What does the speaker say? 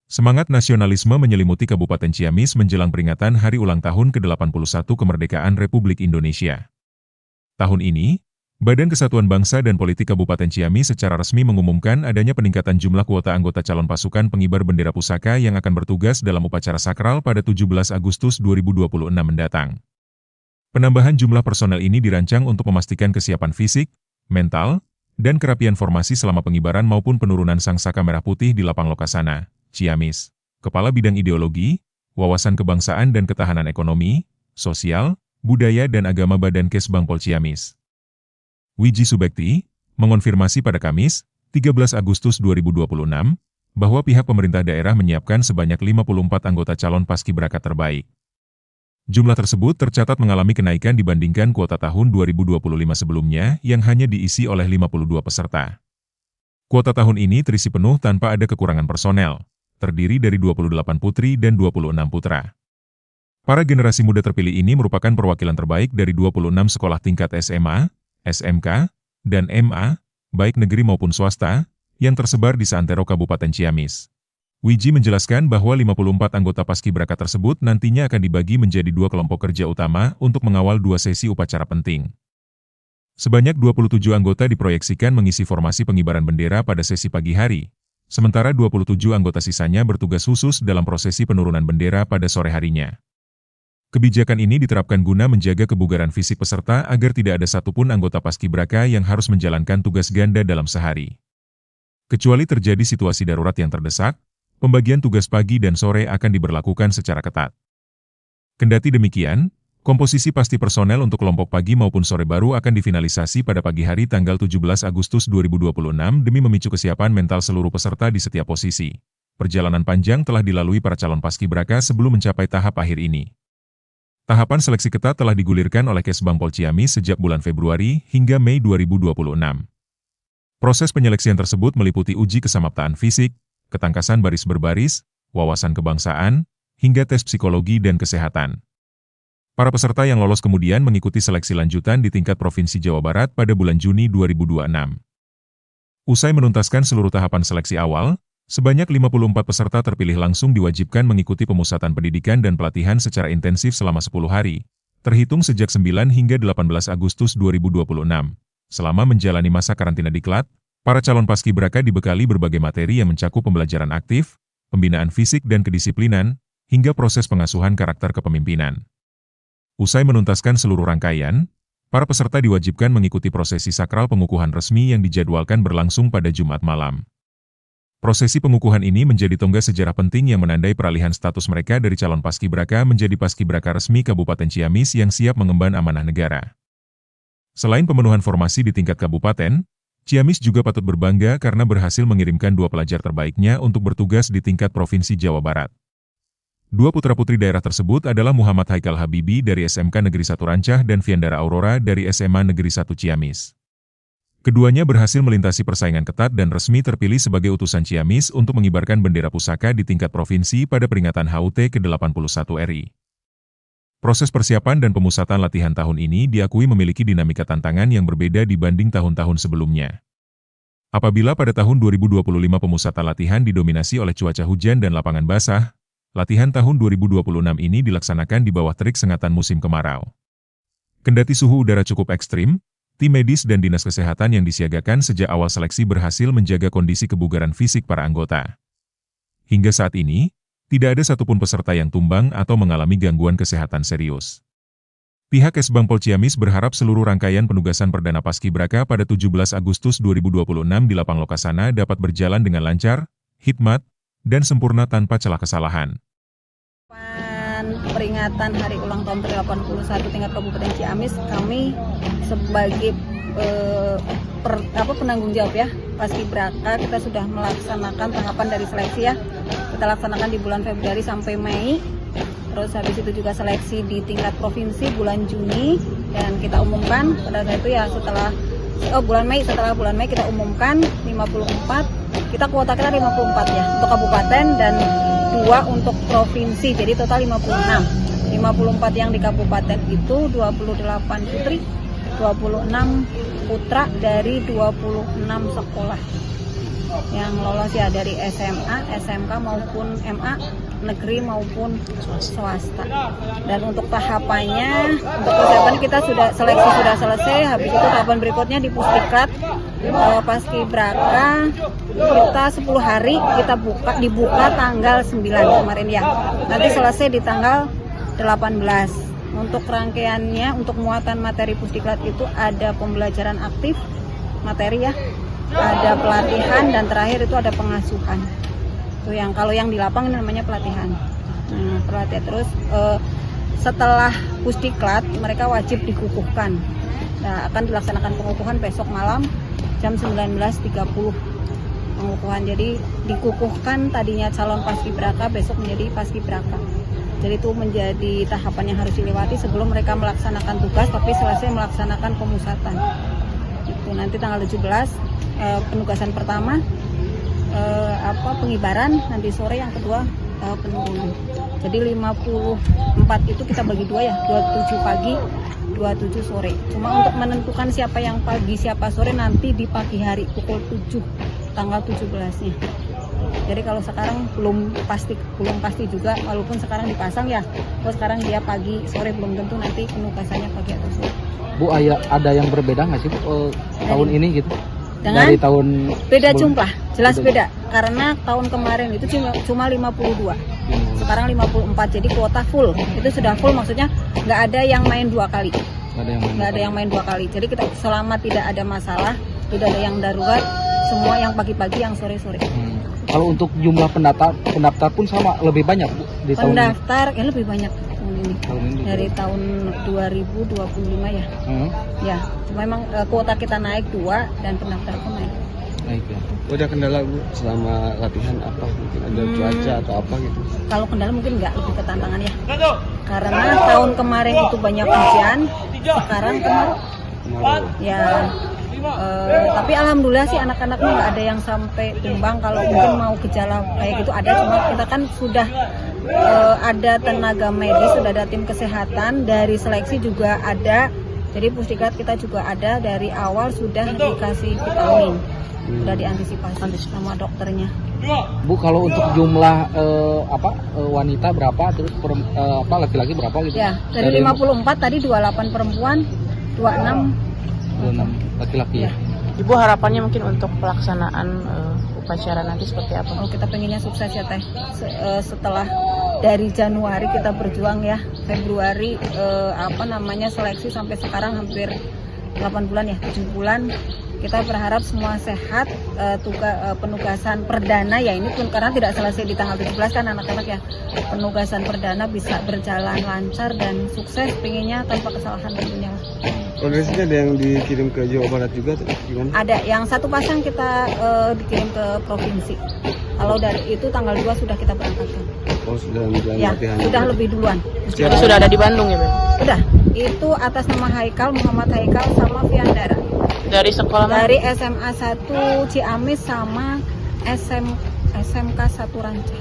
Semangat nasionalisme menyelimuti Kabupaten Ciamis menjelang peringatan Hari Ulang Tahun ke-81 Kemerdekaan Republik Indonesia. Tahun ini, Badan Kesatuan Bangsa dan Politik Kabupaten Ciamis secara resmi mengumumkan adanya peningkatan jumlah kuota anggota calon pasukan pengibar bendera pusaka yang akan bertugas dalam upacara sakral pada 17 Agustus 2026 mendatang. Penambahan jumlah personel ini dirancang untuk memastikan kesiapan fisik, mental, dan kerapian formasi selama pengibaran maupun penurunan Sang Saka Merah Putih di Lapang Lokasana, Ciamis. Kepala Bidang Ideologi, Wawasan Kebangsaan dan Ketahanan Ekonomi, Sosial, Budaya dan Agama Badan Kesbangpol Ciamis, Wiji Subekti, mengonfirmasi pada Kamis, 13 Agustus 2026, bahwa pihak pemerintah daerah menyiapkan sebanyak 54 anggota calon paskibraka terbaik. Jumlah tersebut tercatat mengalami kenaikan dibandingkan kuota tahun 2025 sebelumnya yang hanya diisi oleh 52 peserta. Kuota tahun ini terisi penuh tanpa ada kekurangan personel, terdiri dari 28 putri dan 26 putra. Para generasi muda terpilih ini merupakan perwakilan terbaik dari 26 sekolah tingkat SMA, SMK, dan MA, baik negeri maupun swasta, yang tersebar di seantero Kabupaten Ciamis. Wiji menjelaskan bahwa 54 anggota paskibraka tersebut nantinya akan dibagi menjadi 2 kelompok kerja utama untuk mengawal 2 sesi upacara penting. Sebanyak 27 anggota diproyeksikan mengisi formasi pengibaran bendera pada sesi pagi hari, sementara 27 anggota sisanya bertugas khusus dalam prosesi penurunan bendera pada sore harinya. Kebijakan ini diterapkan guna menjaga kebugaran fisik peserta agar tidak ada satupun anggota paskibraka yang harus menjalankan tugas ganda dalam sehari. Kecuali terjadi situasi darurat yang terdesak, pembagian tugas pagi dan sore akan diberlakukan secara ketat. Kendati demikian, komposisi pasti personel untuk kelompok pagi maupun sore baru akan difinalisasi pada pagi hari tanggal 17 Agustus 2026 demi memicu kesiapan mental seluruh peserta di setiap posisi. Perjalanan panjang telah dilalui para calon paskibraka sebelum mencapai tahap akhir ini. Tahapan seleksi ketat telah digulirkan oleh Kesbangpol Ciamis sejak bulan Februari hingga Mei 2026. Proses penyeleksian tersebut meliputi uji kesamaptaan fisik, ketangkasan baris berbaris, wawasan kebangsaan, hingga tes psikologi dan kesehatan. Para peserta yang lolos kemudian mengikuti seleksi lanjutan di tingkat Provinsi Jawa Barat pada bulan Juni 2026. Usai menuntaskan seluruh tahapan seleksi awal, sebanyak 54 peserta terpilih langsung diwajibkan mengikuti pemusatan pendidikan dan pelatihan secara intensif selama 10 hari, terhitung sejak 9 hingga 18 Agustus 2026. Selama menjalani masa karantina diklat, para calon paskibraka dibekali berbagai materi yang mencakup pembelajaran aktif, pembinaan fisik dan kedisiplinan, hingga proses pengasuhan karakter kepemimpinan. Usai menuntaskan seluruh rangkaian, para peserta diwajibkan mengikuti prosesi sakral pengukuhan resmi yang dijadwalkan berlangsung pada Jumat malam. Prosesi pengukuhan ini menjadi tonggak sejarah penting yang menandai peralihan status mereka dari calon paskibraka menjadi paskibraka resmi Kabupaten Ciamis yang siap mengemban amanah negara. Selain pemenuhan formasi di tingkat kabupaten, Ciamis juga patut berbangga karena berhasil mengirimkan 2 pelajar terbaiknya untuk bertugas di tingkat Provinsi Jawa Barat. 2 putra-putri daerah tersebut adalah Muhammad Haikal Habibi dari SMK Negeri 1 Rancah dan Viandara Aurora dari SMA Negeri 1 Ciamis. Keduanya berhasil melintasi persaingan ketat dan resmi terpilih sebagai utusan Ciamis untuk mengibarkan bendera pusaka di tingkat provinsi pada peringatan HUT ke-81 RI. Proses persiapan dan pemusatan latihan tahun ini diakui memiliki dinamika tantangan yang berbeda dibanding tahun-tahun sebelumnya. Apabila pada tahun 2025 pemusatan latihan didominasi oleh cuaca hujan dan lapangan basah, latihan tahun 2026 ini dilaksanakan di bawah terik sengatan musim kemarau. Kendati suhu udara cukup ekstrim, tim medis dan dinas kesehatan yang disiagakan sejak awal seleksi berhasil menjaga kondisi kebugaran fisik para anggota. Hingga saat ini, tidak ada satupun peserta yang tumbang atau mengalami gangguan kesehatan serius. Pihak Kesbangpol Ciamis berharap seluruh rangkaian penugasan perdana paskibraka pada 17 Agustus 2026 di Lapang Lokasana dapat berjalan dengan lancar, hikmat, dan sempurna tanpa celah kesalahan. Peringatan Hari Ulang Tahun ke-81 tingkat Kabupaten Ciamis, kami sebagai penanggung jawab ya paskibraka, kita sudah melaksanakan tahapan dari seleksi ya. Kita laksanakan di bulan Februari sampai Mei. Terus habis itu juga seleksi di tingkat provinsi bulan Juni, dan kita umumkan pada saat itu ya setelah bulan Mei kita umumkan 54. Kita kuota kita 54 ya untuk kabupaten dan 2 untuk provinsi, jadi total 56. 54 yang di kabupaten itu 28 putri, 26 putra dari 26 sekolah. yang lolos ya dari SMA, SMK maupun MA, negeri maupun swasta. Dan untuk tahapannya, untuk persiapan kita sudah seleksi sudah selesai. Habis itu tahapan berikutnya di Pusdiklat, Paskibraka kita 10 hari kita dibuka tanggal 9 kemarin ya. Nanti selesai di tanggal 18. Untuk rangkaiannya, untuk muatan materi Pusdiklat itu ada pembelajaran aktif, materi ya, ada pelatihan, dan terakhir itu ada pengasuhan. Itu yang kalau yang di lapang ini namanya pelatihan. Nah, pelatihan terus setelah Pusdiklat mereka wajib dikukuhkan. Nah, akan dilaksanakan pengukuhan besok malam jam 19.30 pengukuhan. Jadi dikukuhkan tadinya calon paskibraka, besok menjadi paskibraka. Jadi itu menjadi tahapan yang harus dilewati sebelum mereka melaksanakan tugas, tapi selesai melaksanakan pemusatan. Itu nanti tanggal 17 penugasan pertama pengibaran, nanti sore yang kedua penurunan. Jadi 54 itu kita bagi dua ya, 27 pagi, 27 sore. Cuma untuk menentukan siapa yang pagi, siapa sore nanti di pagi hari pukul 7 tanggal 17-nya. Jadi kalau sekarang belum pasti juga, walaupun sekarang dipasang ya. Kalau sekarang dia pagi, sore belum tentu nanti penugasannya pagi atau sore. Bu, ada yang berbeda nggak sih Bu, tahun ini gitu? Dengan dari tahun beda jumlah, jelas beda. Karena tahun kemarin itu cuma 52. Sekarang 54, jadi kuota full. Itu sudah full, maksudnya nggak ada yang main 2 kali. Nggak ada yang main 2 kali. Jadi kita selama tidak ada masalah, tidak ada yang darurat, semua yang pagi-pagi, yang sore-sore. Kalau untuk jumlah pendaftar pun sama, lebih banyak Bu, di tahun ini? Pendaftar ya lebih banyak tahun ini. Dari tahun 2025 ya. Ya, cuma memang kuota kita naik 2 dan pendaftar pun naik. Naik ya. Udah kendala Bu selama latihan apa? Mungkin ada cuaca atau apa gitu? Kalau kendala mungkin nggak, lebih ke tantangan ya. Karena tahun kemarin itu banyak hujan, sekarang kemarau. Ya. Tapi alhamdulillah sih anak-anaknya nggak ada yang sampai tumbang. Kalau mungkin mau gejala kayak gitu ada, cuma kita kan sudah ada tenaga medis, sudah ada tim kesehatan, dari seleksi juga ada. Jadi Pusdiklat kita juga ada, dari awal sudah dikasih vitamin, sudah diantisipasi sama dokternya. Bu, kalau untuk jumlah wanita berapa, terus laki-laki berapa gitu? Ya, dari 54 tadi 28 perempuan, 26 laki-laki ya. Ibu harapannya mungkin untuk pelaksanaan upacara nanti seperti apa? Oh, kita pengennya sukses ya Teh. Setelah dari Januari kita berjuang ya, Februari seleksi sampai sekarang hampir 8 bulan ya, 7 bulan. Kita berharap semua sehat. Penugasan perdana ya ini pun karena tidak selesai di tanggal 17 kan anak-anak ya. Penugasan perdana bisa berjalan lancar dan sukses, pengennya tanpa kesalahan tentunya. Progresnya ada yang dikirim ke Jawa Barat juga tuh gimana? Ada, yang satu pasang kita dikirim ke provinsi. Kalau dari itu tanggal 2 sudah kita berangkatkan. Oh, sudah menjalani Ya, latihan sudah juga. lebih duluan. Jadi sudah ada di Bandung ya, Bu? Udah, itu atas nama Muhammad Haikal sama Fiandara. Dari sekolah mana? Dari SMA 1 Ciamis sama SMK 1 Ranca.